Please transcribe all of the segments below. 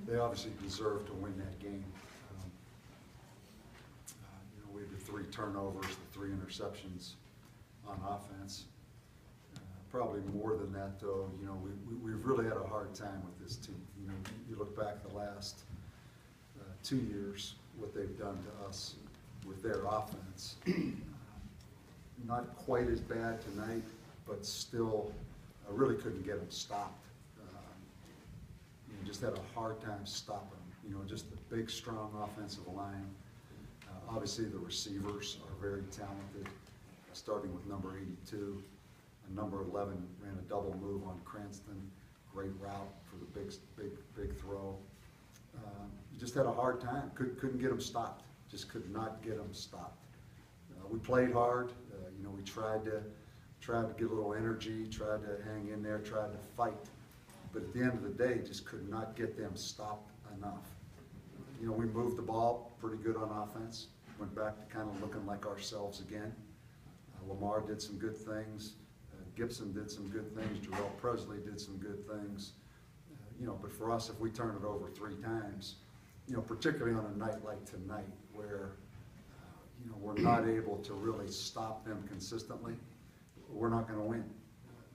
they obviously deserved to win that game. We had the 3 turnovers, the 3 interceptions on offense. Probably more than that, though, we've really had a hard time with this team. You look back the last 2 years, what they've done to us with their offense. Not quite as bad tonight, but still, I really couldn't get them stopped. Just had a hard time stopping them. Just the big, strong offensive line. Obviously, the receivers are very talented, starting with number 82. Number 11 ran a double move on Cranston. Great route for the big throw. You just had a hard time. Couldn't get them stopped. Just could not get them stopped. We played hard. We tried to get a little energy, tried to hang in there, tried to fight. But at the end of the day, just could not get them stopped enough. We moved the ball pretty good on offense. Went back to kind of looking like ourselves again. Lamar did some good things. Gibson did some good things. Jarrell Presley did some good things. But for us, if we turn it over 3 times, particularly on a night like tonight where, we're not able to really stop them consistently, we're not going to win.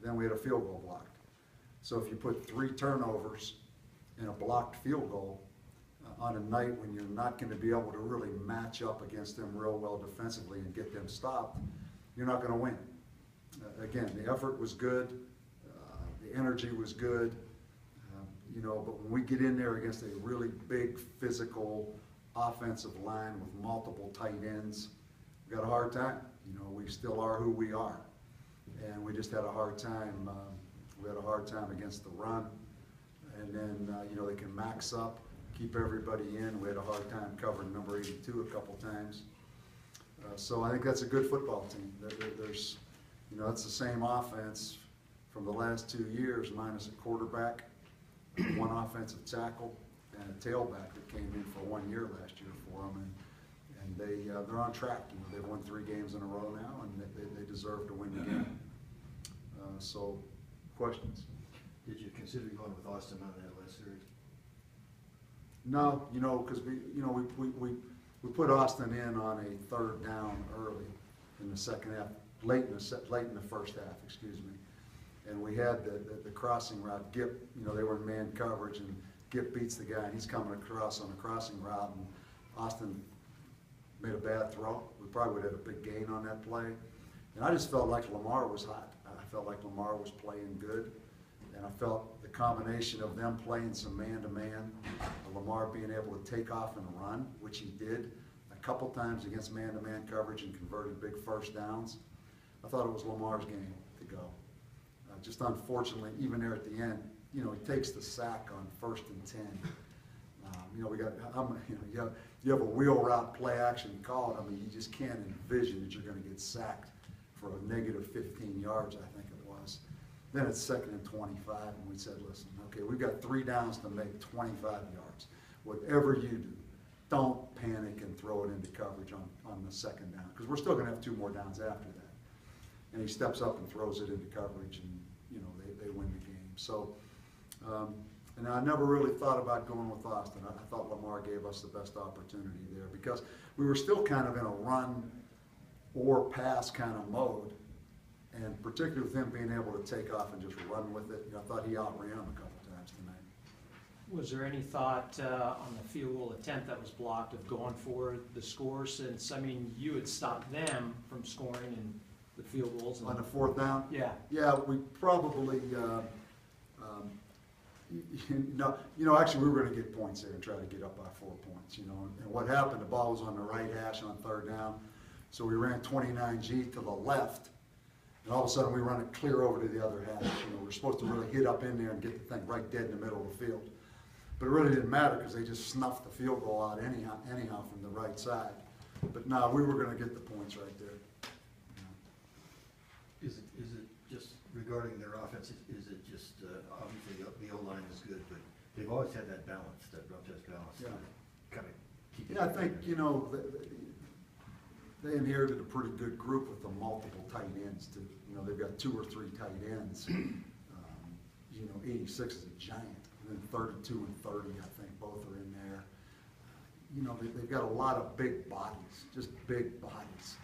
Then we had a field goal blocked. So if you put 3 turnovers and a blocked field goal on a night when you're not going to be able to really match up against them real well defensively and get them stopped, you're not going to win. Again, the effort was good, the energy was good, but when we get in there against a really big physical offensive line with multiple tight ends, we got a hard time. We still are who we are, and we just had a hard time. We had a hard time against the run, and then they can max up, keep everybody in. We had a hard time covering number 82 a couple times. So I think that's a good football team. There's it's the same offense from the last 2 years, minus a quarterback, 1 offensive tackle, and a tailback that came in for 1 year last year for them, and they're on track. They've won 3 games in a row now, and they deserve to win the game. So, questions? Did you consider going with Austin on that last series? No, because we put Austin in on a 3rd down early in the second half. Late in the first half, excuse me, and we had the crossing route. Gip, they were in man coverage, and Gip beats the guy, and he's coming across on the crossing route, and Austin made a bad throw. We probably would have had a big gain on that play, and I just felt like Lamar was hot. I felt like Lamar was playing good, and I felt the combination of them playing some man-to-man, Lamar being able to take off and run, which he did a couple times against man-to-man coverage and converted big first downs. I thought it was Lamar's game to go. Just unfortunately, even there at the end, he takes the sack on 1st and 10. You have a wheel route play action called. You just can't envision that you're going to get sacked for a negative 15 yards, I think it was. Then it's 2nd and 25, and we said, listen, okay, we've got 3 downs to make 25 yards. Whatever you do, don't panic and throw it into coverage on the 2nd down, because we're still going to have 2 more downs after that. And he steps up and throws it into coverage, and they win the game. So, and I never really thought about going with Austin. I thought Lamar gave us the best opportunity there because we were still kind of in a run or pass kind of mode, and particularly with him being able to take off and just run with it. I thought he outran him a couple times tonight. Was there any thought on the field goal attempt that was blocked of going for the score, since you had stopped them from scoring and the field goals? On the 4th down? Yeah. Yeah, we probably, actually we were going to get points there and try to get up by 4 points, And what happened, the ball was on the right hash on 3rd down, so we ran 29G to the left, and all of a sudden we run it clear over to the other hash. We're supposed to really hit up in there and get the thing right dead in the middle of the field. But it really didn't matter because they just snuffed the field goal out anyhow from the right side. But no, we were going to get the points right there. Is it just regarding their offense? Is it just obviously the O-line is good, but they've always had that balance, that rough test balance. Yeah. Kind of keep it. Yeah, I think they inherited a pretty good group with the multiple tight ends too. They've got 2 or 3 tight ends. 86 is a giant. been 32 and 30, I think, both are in there. You know, they've got a lot of big bodies, just big bodies.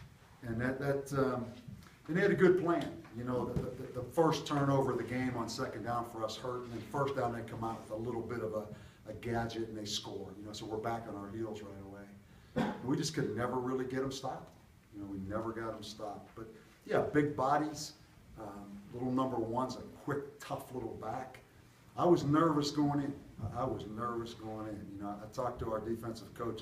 And and they had a good plan. You know, the first turnover of the game on second down for us hurt, and then first down they come out with a little bit of a gadget and they score. You know, so we're back on our heels right away. And we just could never really get them stopped. You know, we never got them stopped. But yeah, big bodies, little number one's a quick, tough little back. I was nervous going in. I was nervous going in. You know, I talked to our defensive coaches